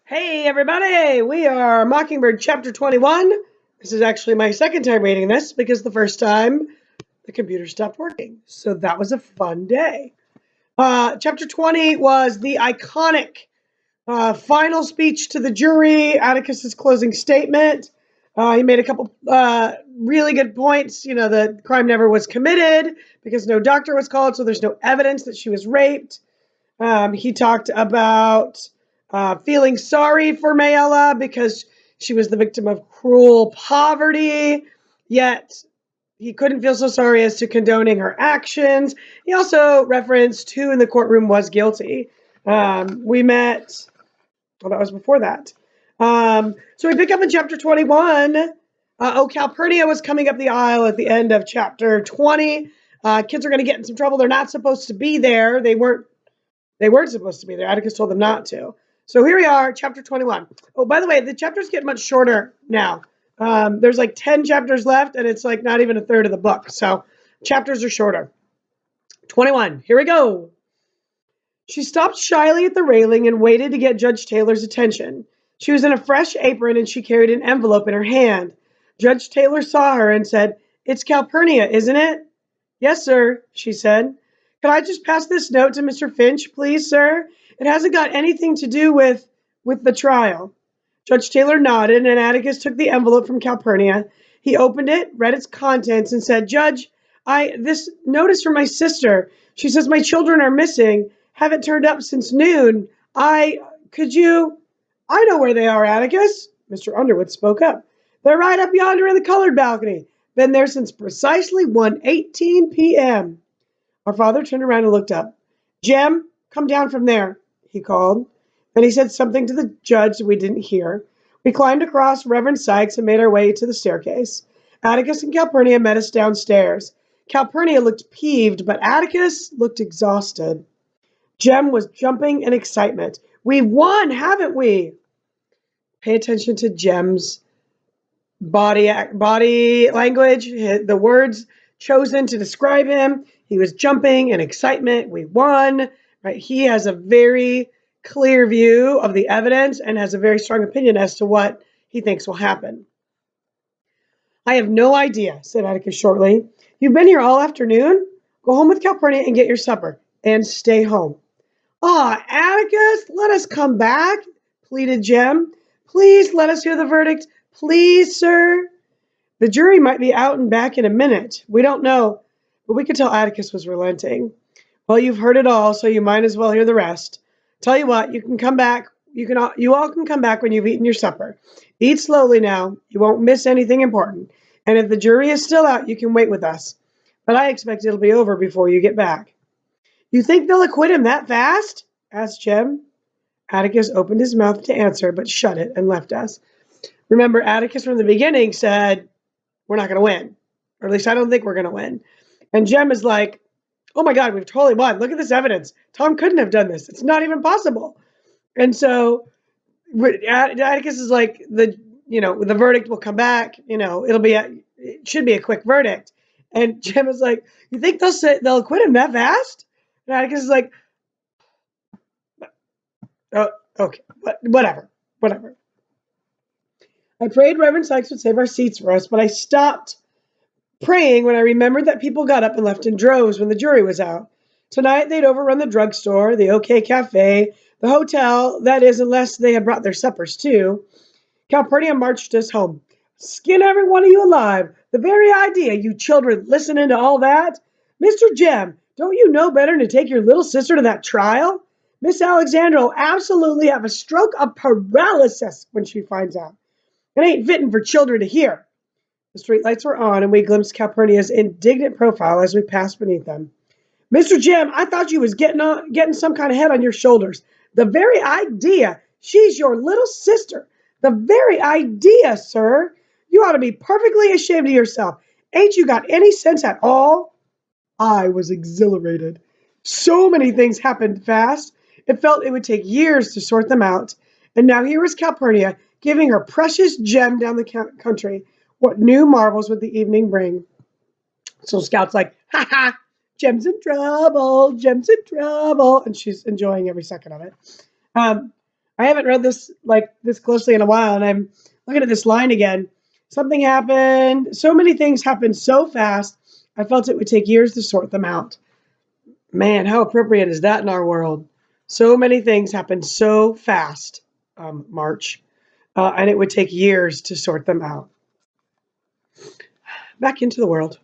Hey everybody, we are Mockingbird chapter 21. This is actually my second time reading this because the first time the computer stopped working. So that was a fun day. Chapter 20 was the iconic final speech to the jury, Atticus's closing statement. He made a couple really good points. You know, the crime never was committed because no doctor was called, so there's no evidence that she was raped. He talked about feeling sorry for Mayella because she was the victim of cruel poverty, yet he couldn't feel so sorry as to condoning her actions. He also referenced who in the courtroom was guilty. We met, well, that was before that. So we pick up in chapter 21. Calpurnia was coming up the aisle at the end of chapter 20. Kids are going to get in some trouble. They're not supposed to be there. They weren't supposed to be there. Atticus told them not to. So here we are, chapter 21. Oh, by the way, the chapters get much shorter now. There's like 10 chapters left, and it's like not even a third of the book. So chapters are shorter. 21, here we go. She stopped shyly at the railing and waited to get Judge Taylor's attention. She was in a fresh apron, and she carried an envelope in her hand. Judge Taylor saw her and said, "It's Calpurnia, isn't it?" "Yes, sir," she said. "Could I just pass this note to Mr. Finch, please, sir? It hasn't got anything to do with the trial." Judge Taylor nodded, and Atticus took the envelope from Calpurnia. He opened it, read its contents, and said, "Judge, this note is from my sister. She says my children are missing, haven't turned up since noon. Could you—" "I know where they are, Atticus," Mr. Underwood spoke up. "They're right up yonder in the colored balcony. Been there since precisely 1:18 p.m. Our father turned around and looked up. "Jem, come down from there," he called. Then he said something to the judge that we didn't hear. We climbed across Reverend Sykes and made our way to the staircase. Atticus and Calpurnia met us downstairs. Calpurnia looked peeved, but Atticus looked exhausted. Jem was jumping in excitement. "We've won, haven't we?" Pay attention to Jem's body language, the words chosen to describe him. He was jumping in excitement. We won, right? He has a very clear view of the evidence and has a very strong opinion as to what he thinks will happen. "I have no idea," said Atticus shortly. "You've been here all afternoon? Go home with Calpurnia and get your supper, and stay home." "Ah, Atticus, let us come back," pleaded Jem. "Please let us hear the verdict. Please, sir." "The jury might be out and back in a minute. We don't know." But we could tell Atticus was relenting. "Well, you've heard it all, so you might as well hear the rest. Tell you what, you can come back. You all can come back when you've eaten your supper. Eat slowly now. You won't miss anything important. And if the jury is still out, you can wait with us. But I expect it'll be over before you get back." "You think they'll acquit him that fast?" asked Jem. Atticus opened his mouth to answer, but shut it and left us. Remember, Atticus from the beginning said, "We're not going to win. Or at least I don't think we're going to win." And Jem is like, "Oh my God, we've totally won. Look at this evidence. Tom couldn't have done this. It's not even possible." And so Atticus is like, the verdict will come back. It should be a quick verdict. And Jem is like, "You think they'll acquit him that fast?" And Atticus is like, "Oh, okay, whatever. I prayed Reverend Sykes would save our seats for us, but I stopped praying when I remembered that people got up and left in droves when the jury was out. Tonight they'd overrun the drugstore, the OK Cafe, the hotel, that is, unless they had brought their suppers too. Calpurnia marched us home. "Skin every one of you alive. The very idea, you children, listening to all that. Mr. Jem, don't you know better than to take your little sister to that trial? Miss Alexandra will absolutely have a stroke of paralysis when she finds out. It ain't fitting for children to hear." The streetlights were on, and we glimpsed Calpurnia's indignant profile as we passed beneath them. "Mr. Jem, I thought you was getting some kind of head on your shoulders. The very idea, she's your little sister. The very idea, sir. You ought to be perfectly ashamed of yourself. Ain't you got any sense at all?" I was exhilarated. So many things happened fast. It felt it would take years to sort them out. And now here was Calpurnia giving her precious Jem down the country. What new marvels would the evening bring? So Scout's like, "Ha ha, Jem's in trouble, Jem's in trouble." And she's enjoying every second of it. I haven't read this like this closely in a while, and I'm looking at this line again. Something happened. So many things happened so fast. I felt it would take years to sort them out. Man, how appropriate is that in our world? So many things happen so fast, March, and it would take years to sort them out. Back into the world.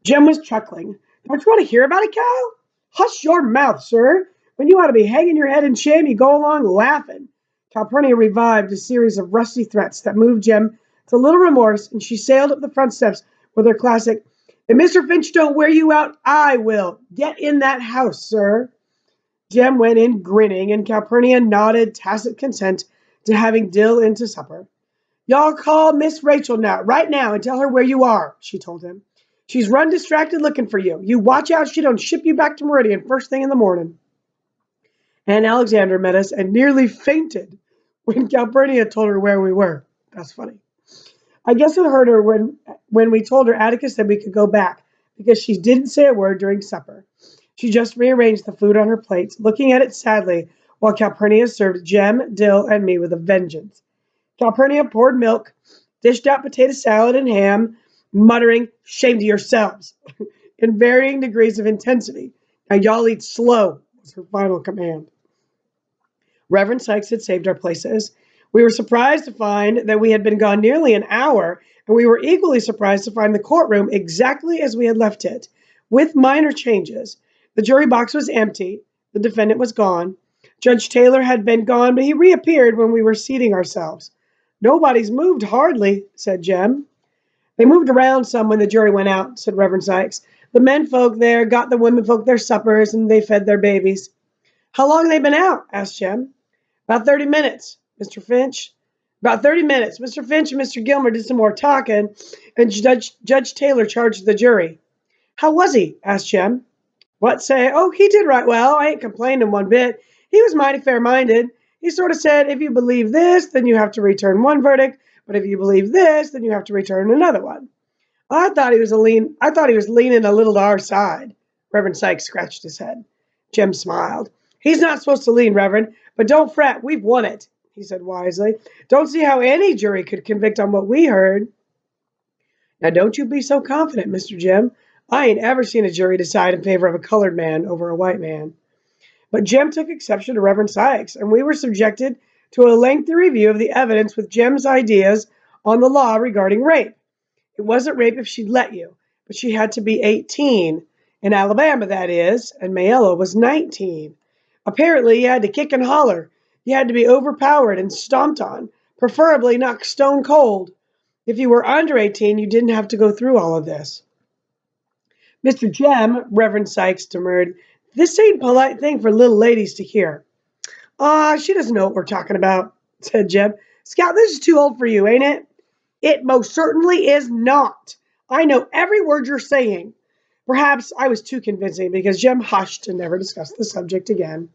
Jem was chuckling. Don't you want to hear about it, Cal? Hush your mouth, sir. When you ought to be hanging your head in shame, you go along laughing. Calpurnia revived a series of rusty threats that moved Jem to little remorse, and she sailed up the front steps with her classic, if Mr. Finch don't wear you out, I will. Get in that house, sir. Jem went in grinning, and Calpurnia nodded tacit consent to having Dill in to supper. Y'all call Miss Rachel now, right now, and tell her where you are, she told him. She's run distracted looking for you. You watch out she don't ship you back to Meridian first thing in the morning. Anne Alexander met us and nearly fainted when Calpurnia told her where we were. That's funny. I guess it hurt her when we told her Atticus said we could go back because she didn't say a word during supper. She just rearranged the food on her plates, looking at it sadly while Calpurnia served Jem, Dill, and me with a vengeance. Calpurnia poured milk, dished out potato salad and ham, muttering, shame to yourselves, in varying degrees of intensity. Now y'all eat slow, was her final command. Reverend Sykes had saved our places. We were surprised to find that we had been gone nearly an hour, and we were equally surprised to find the courtroom exactly as we had left it, with minor changes. The jury box was empty. The defendant was gone. Judge Taylor had been gone, but he reappeared when we were seating ourselves. Nobody's moved hardly, said Jem. They moved around some when the jury went out, said Reverend Sykes. The men folk there got the women folk their suppers, and they fed their babies. How long have they been out? Asked Jem. About 30 minutes, Mr. Finch. About 30 minutes. Mr. Finch and Mr. Gilmer did some more talking, and Judge Taylor charged the jury. How was he? Asked Jem. What say? Oh, he did right well. I ain't complaining one bit. He was mighty fair-minded. He sort of said, if you believe this, then you have to return one verdict, but if you believe this, then you have to return another one. I thought he was leaning a little to our side. Reverend Sykes scratched his head. Jem smiled. He's not supposed to lean, Reverend, but don't fret, we've won it, he said wisely. Don't see how any jury could convict on what we heard. Now don't you be so confident, Mr. Jem. I ain't ever seen a jury decide in favor of a colored man over a white man. But Jem took exception to Reverend Sykes, and we were subjected to a lengthy review of the evidence with Jem's ideas on the law regarding rape. It wasn't rape if she'd let you, but she had to be 18. In Alabama, that is, and Mayella was 19. Apparently, you had to kick and holler. You had to be overpowered and stomped on, preferably knocked stone cold. If you were under 18, you didn't have to go through all of this. Mr. Jem, Reverend Sykes demurred, this ain't a polite thing for little ladies to hear. She doesn't know what we're talking about, said Jem. Scout, this is too old for you, ain't it? It most certainly is not. I know every word you're saying. Perhaps I was too convincing because Jem hushed and never discussed the subject again.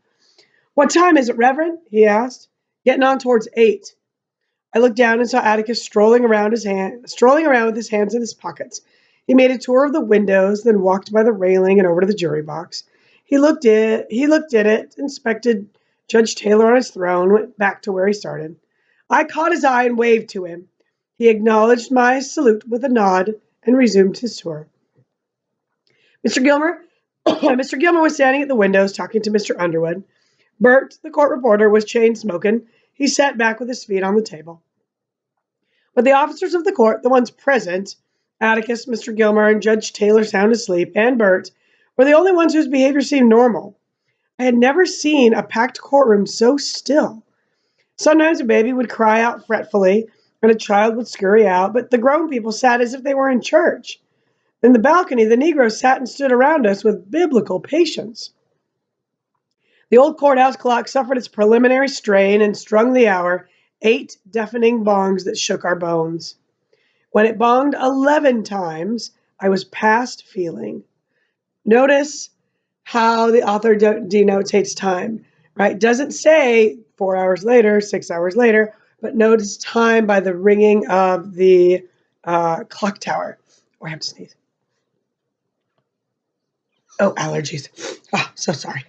What time is it, Reverend? He asked. Getting on towards 8. I looked down and saw Atticus strolling around with his hands in his pockets. He made a tour of the windows, then walked by the railing and over to the jury box. He looked at it, inspected Judge Taylor on his throne, went back to where he started. I caught his eye and waved to him. He acknowledged my salute with a nod and resumed his tour. Mr. Gilmer, Mr. Gilmer was standing at the windows talking to Mr. Underwood. Bert, the court reporter, was chain smoking. He sat back with his feet on the table. But the officers of the court, the ones present, Atticus, Mr. Gilmer, and Judge Taylor sound asleep, and Bert, were the only ones whose behavior seemed normal. I had never seen a packed courtroom so still. Sometimes a baby would cry out fretfully, and a child would scurry out, but the grown people sat as if they were in church. In the balcony, the Negroes sat and stood around us with biblical patience. The old courthouse clock suffered its preliminary strain and strung the hour, 8 deafening bongs that shook our bones. When it bonged 11 times, I was past feeling. Notice how the author denotates time, right? Doesn't say 4 hours later, 6 hours later, but notice time by the ringing of the clock tower. Oh, I have to sneeze. Oh, allergies. Oh, so sorry.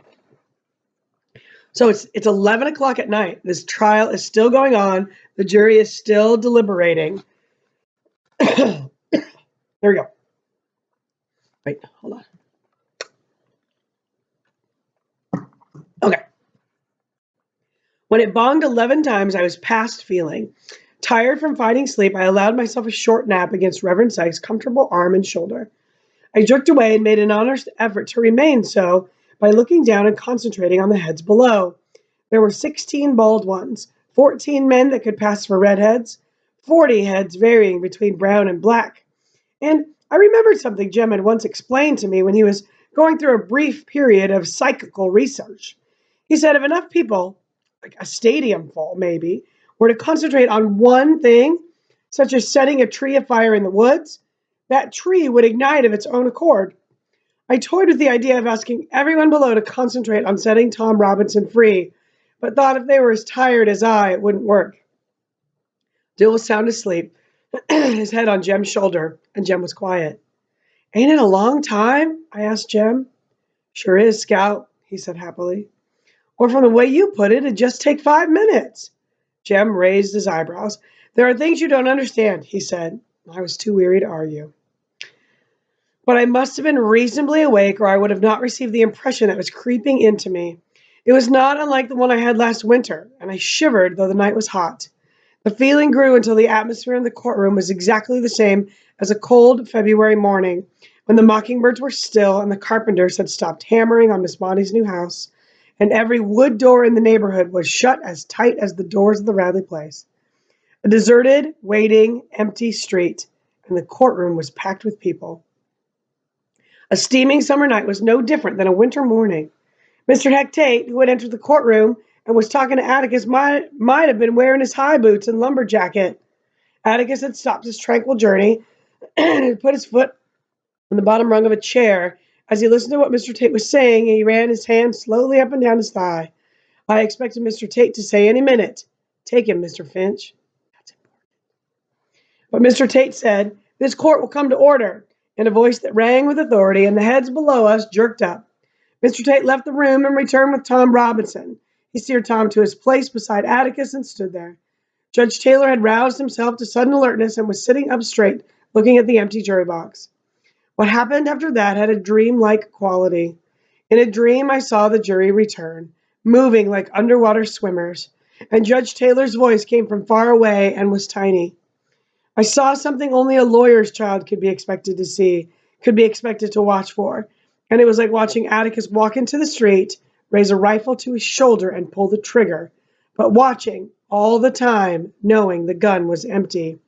So it's 11 o'clock at night. This trial is still going on. The jury is still deliberating. There we go. Wait, hold on. Okay. When it bonged 11 times, I was past feeling. Tired from fighting sleep, I allowed myself a short nap against Reverend Sykes' comfortable arm and shoulder. I jerked away and made an honest effort to remain so by looking down and concentrating on the heads below. There were 16 bald ones, 14 men that could pass for redheads, 40 heads varying between brown and black. And I remembered something Jim had once explained to me when he was going through a brief period of psychical research. He said if enough people, like a stadium full maybe, were to concentrate on one thing, such as setting a tree afire in the woods, that tree would ignite of its own accord. I toyed with the idea of asking everyone below to concentrate on setting Tom Robinson free, but thought if they were as tired as I, it wouldn't work. Dill was sound asleep, his head on Jem's shoulder, and Jem was quiet. Ain't it a long time? I asked Jem. Sure is, Scout, he said happily. Or from the way you put it, it'd just take 5 minutes. Jem raised his eyebrows. There are things you don't understand, he said. I was too weary to argue. But I must have been reasonably awake, or I would have not received the impression that was creeping into me. It was not unlike the one I had last winter, and I shivered, though the night was hot. The feeling grew until the atmosphere in the courtroom was exactly the same as a cold February morning, when the mockingbirds were still and the carpenters had stopped hammering on Miss Bonnie's new house, and every wood door in the neighborhood was shut as tight as the doors of the Radley place. A deserted, waiting, empty street, and the courtroom was packed with people. A steaming summer night was no different than a winter morning. Mr. Hectate, who had entered the courtroom and was talking to Atticus, might have been wearing his high boots and lumber jacket. Atticus had stopped his tranquil journey and had put his foot on the bottom rung of a chair. As he listened to what Mr. Tate was saying, he ran his hand slowly up and down his thigh. I expected Mr. Tate to say any minute, "Take him, Mr. Finch." But Mr. Tate said, "This court will come to order," in a voice that rang with authority, and the heads below us jerked up. Mr. Tate left the room and returned with Tom Robinson. He steered Tom to his place beside Atticus and stood there. Judge Taylor had roused himself to sudden alertness and was sitting up straight, looking at the empty jury box. What happened after that had a dream-like quality. In a dream, I saw the jury return, moving like underwater swimmers, and Judge Taylor's voice came from far away and was tiny. I saw something only a lawyer's child could be expected to see, could be expected to watch for, and it was like watching Atticus walk into the street, raise a rifle to his shoulder, and pull the trigger, but watching all the time, knowing the gun was empty.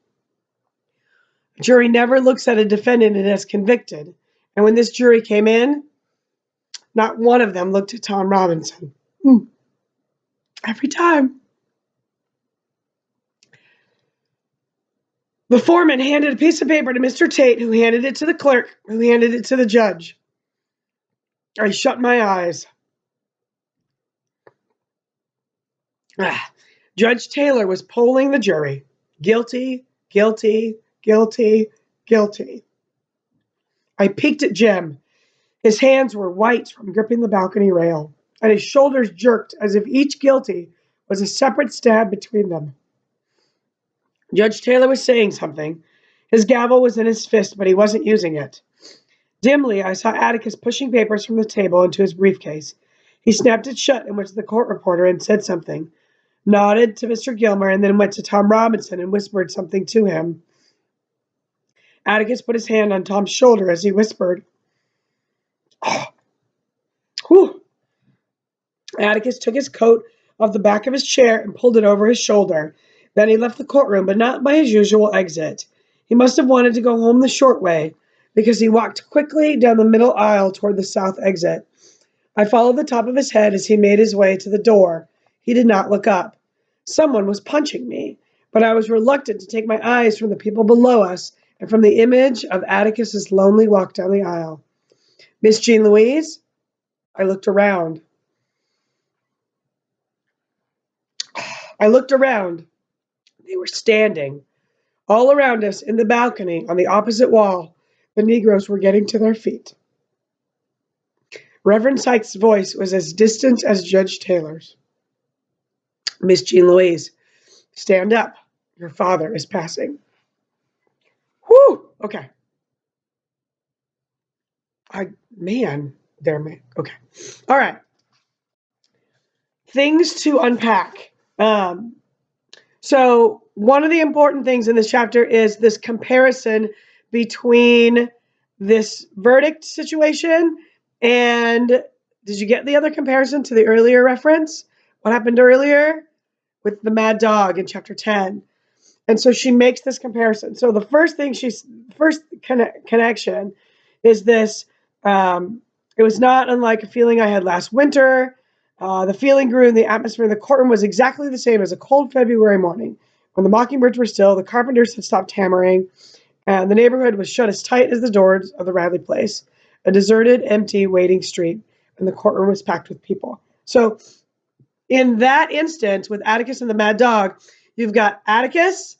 A jury never looks at a defendant and is convicted, and when this jury came in, not one of them looked at Tom Robinson. Every time. The foreman handed a piece of paper to Mr. Tate, who handed it to the clerk, who handed it to the judge. I shut my eyes. Judge Taylor was polling the jury. Guilty, guilty, guilty, guilty. I peeked at Jim. His hands were white from gripping the balcony rail, and his shoulders jerked as if each guilty was a separate stab between them. Judge Taylor was saying something. His gavel was in his fist, but he wasn't using it. Dimly, I saw Atticus pushing papers from the table into his briefcase. He snapped it shut and went to the court reporter and said something, nodded to Mr. Gilmer, and then went to Tom Robinson and whispered something to him. Atticus put his hand on Tom's shoulder as he whispered, "Oh, whew." Atticus took his coat off the back of his chair and pulled it over his shoulder. Then he left the courtroom, but not by his usual exit. He must have wanted to go home the short way, because he walked quickly down the middle aisle toward the south exit. I followed the top of his head as he made his way to the door. He did not look up. Someone was punching me, but I was reluctant to take my eyes from the people below us and from the image of Atticus's lonely walk down the aisle. Miss Jean Louise? I looked around. I looked around. They were standing. All around us in the balcony on the opposite wall, the Negroes were getting to their feet. Reverend Sykes' voice was as distant as Judge Taylor's. Miss Jean Louise, stand up. Your father is passing. Whew! Okay. Okay. All right. Things to unpack. So one of the important things in this chapter is this comparison between this verdict situation and did you get the other comparison to the earlier reference? What happened earlier with the mad dog in chapter 10? And so she makes this comparison. So the first thing connection is this. It was not unlike a feeling I had last winter. The feeling grew in the atmosphere in the courtroom was exactly the same as a cold February morning. When the mockingbirds were still, the carpenters had stopped hammering, and the neighborhood was shut as tight as the doors of the Radley place. A deserted, empty, waiting street, and the courtroom was packed with people. So in that instance, with Atticus and the mad dog, you've got Atticus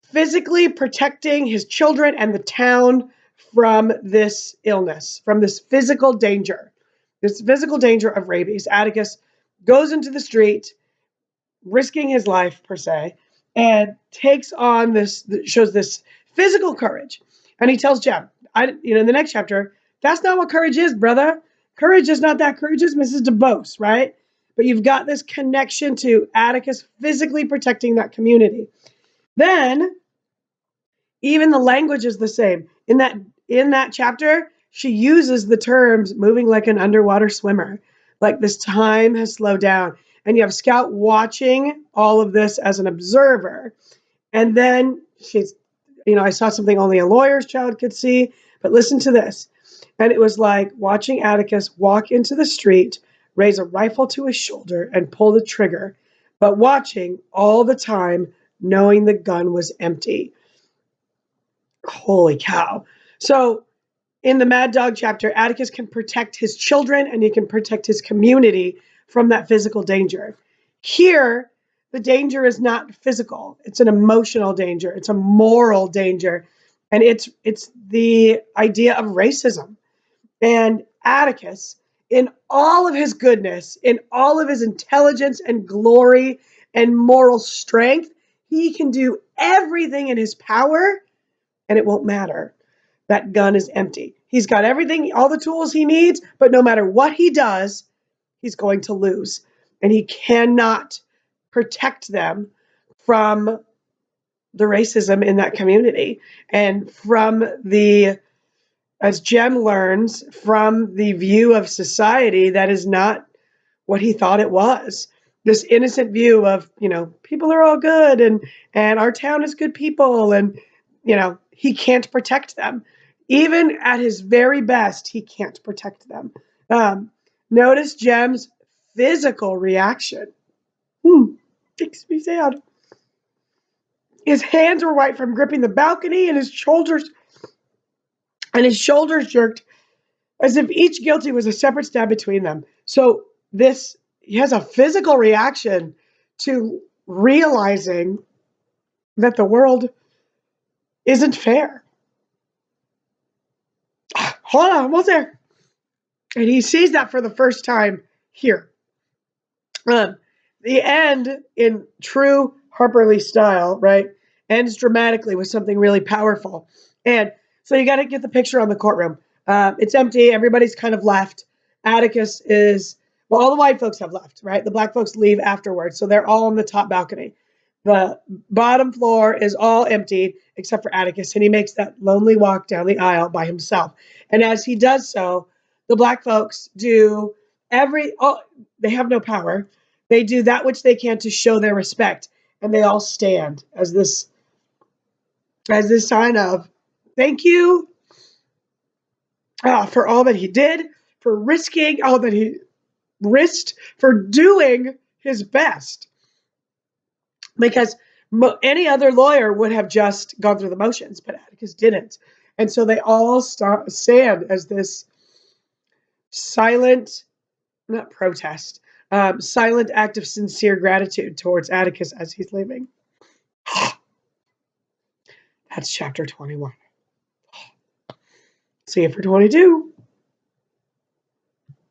physically protecting his children and the town from this illness, from this physical danger of rabies. Atticus goes into the street, risking his life, per se, and takes on shows this physical courage. And he tells Jem, in the next chapter, that's not what courage is, brother. Courage is not that. Courage is Mrs. DeBose, right? But you've got this connection to Atticus physically protecting that community. Then even the language is the same. In that chapter, she uses the terms moving like an underwater swimmer. Like this time has slowed down. And you have Scout watching all of this as an observer. And then I saw something only a lawyer's child could see, but listen to this. And it was like watching Atticus walk into the street, raise a rifle to his shoulder, and pull the trigger, but watching all the time, knowing the gun was empty. Holy cow. So in the Mad Dog chapter, Atticus can protect his children and he can protect his community from that physical danger. Here, the danger is not physical. It's an emotional danger. It's a moral danger. And it's the idea of racism. And Atticus, in all of his goodness, in all of his intelligence and glory and moral strength, he can do everything in his power and it won't matter. That gun is empty. He's got everything, all the tools he needs, but no matter what he does, he's going to lose. And he cannot protect them from the racism in that community and from as Jem learns, from the view of society that is not what he thought it was. This innocent view of, people are all good and our town is good people and, he can't protect them. Even at his very best, he can't protect them. Notice Jem's physical reaction. Makes me sad. His hands were white from gripping the balcony and his shoulders jerked as if each guilty was a separate stab between them. So he has a physical reaction to realizing that the world isn't fair. Hold on, almost there. And he sees that for the first time here. The end, in true Harper Lee style, right, ends dramatically with something really powerful. And so you got to get the picture on the courtroom. It's empty. Everybody's kind of left. Atticus all the white folks have left, right? The black folks leave afterwards. So they're all on the top balcony. The bottom floor is all empty except for Atticus. And he makes that lonely walk down the aisle by himself. And as he does so, the black folks do they have no power. They do that which they can to show their respect. And they all stand as this sign of thank you for all that he did, for risking all that he risked, for doing his best. Because any other lawyer would have just gone through the motions, but Atticus didn't. And so they all stand as this silent, not protest, silent act of sincere gratitude towards Atticus as he's leaving. That's chapter 21. See you for 22.